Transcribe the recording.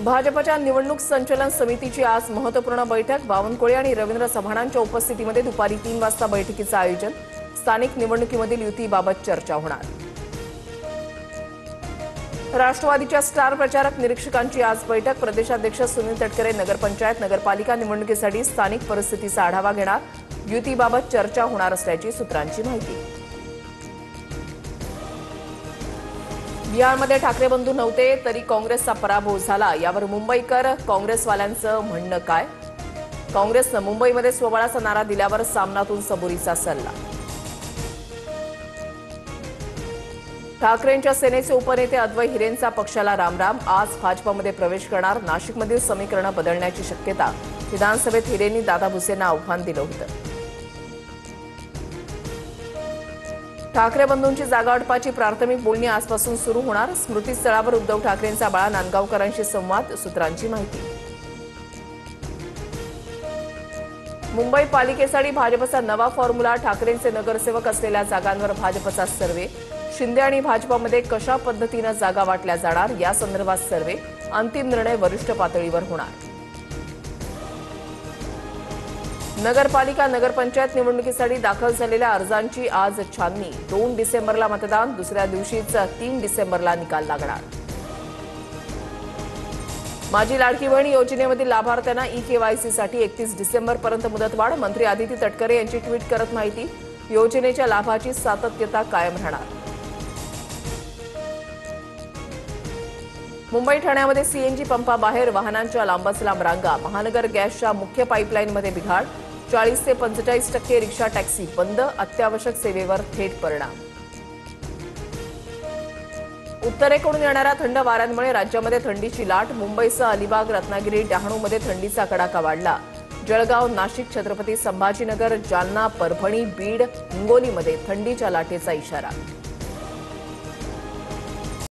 भाजपच्या निवडणूक संचलन समितीची आज महत्त्वपूर्ण बैठक बावनकुळे आणि रवींद्र चव्हाणांच्या उपस्थितीमध्ये दुपारी 3 वाजता बैठकीचं आयोजन। स्थानिक निवडणुकीमधील युतीबाबत चर्चा होणार। राष्ट्रवादीच्या स्टार प्रचारक निरीक्षकांची आज बैठक। प्रदेशाध्यक्ष सुनील तटकरे नगरपंचायत नगरपालिका निवडणुकीसाठी स्थानिक परिस्थितीचा आढावा घेणार। युतीबाबत चर्चा होणार असल्याची सूत्रांची माहिती। बिहारमध्ये ठाकरे बंधू नव्हते तरी काँग्रेसचा पराभव झाला, यावर मुंबईकर काँग्रेसवाल्यांचं म्हणणं काय? काँग्रेसनं मुंबईमध्ये स्वबळाचा नारा दिल्यावर सामनातून सबुरीचा सल्ला। ठाकरेंच्या सेनेचे उपनेते अद्वै हिरेंचा पक्षाला रामराम। आज भाजपमध्ये प्रवेश करणार। नाशिकमधील समीकरणं बदलण्याची शक्यता। विधानसभेत हिरेंनी दादा भुसेंना आव्हान दिलं होतं। ठाकरे बंधूंची जागावाटपाची प्राथमिक बोलणी आजपासून सुरू होणार। स्मृतीस्थळावर उद्धव ठाकरेंचा बाळा नांदगावकरांशी संवाद, सूत्रांची माहिती। मुंबई पालिकेसाठी भाजपचा नवा फॉर्म्युला। ठाकरेंचे नगरसेवक असलेल्या जागांवर भाजपचा सर्व्हे। शिंदे आणि भाजपमध्ये कशा पद्धतीनं जागा वाटल्या जाणार यासंदर्भात सर्व्हे। अंतिम निर्णय वरिष्ठ पातळीवर होणार। नगरपालिका नगरपंचायत निवडणुकीसाठी दाखल झालेल्या अर्जांची आज छाननी। 2 डिसेंबरला मतदान, दुसऱ्या दिवशीच 3 डिसेंबरला निकाल लागणार। माझी लाडकी बहीण योजनेमधील लाभार्थ्यांना ई-केवायसीसाठी 31 डिसेंबरपर्यंत मुदतवाढ। मंत्री आदिती तटकरे यांची ट्विट करत माहिती। योजनेच्या लाभाची सातत्यता कायम राहणार। मुंबई ठाण्यामध्ये सीएनजी पंपाबाहेर वाहनांच्या लांबच लांब रांगा। महानगर गॅसच्या मुख्य पाईपलाईनमध्ये बिघाड। 40 ते 45% रिक्षा टॅक्सी बंद। अत्यावश्यक सेवेवर थेट परिणाम। उत्तरेकडून येणाऱ्या थंड वाऱ्यांमुळे राज्यामध्ये थंडीची लाट। मुंबईसह अलिबाग, रत्नागिरी, डहाणूमध्ये थंडीचा कडाका वाढला। जळगाव, नाशिक, छत्रपती संभाजीनगर, जालना, परभणी, बीड, हिंगोलीमध्ये थंडीच्या लाटेचा इशारा।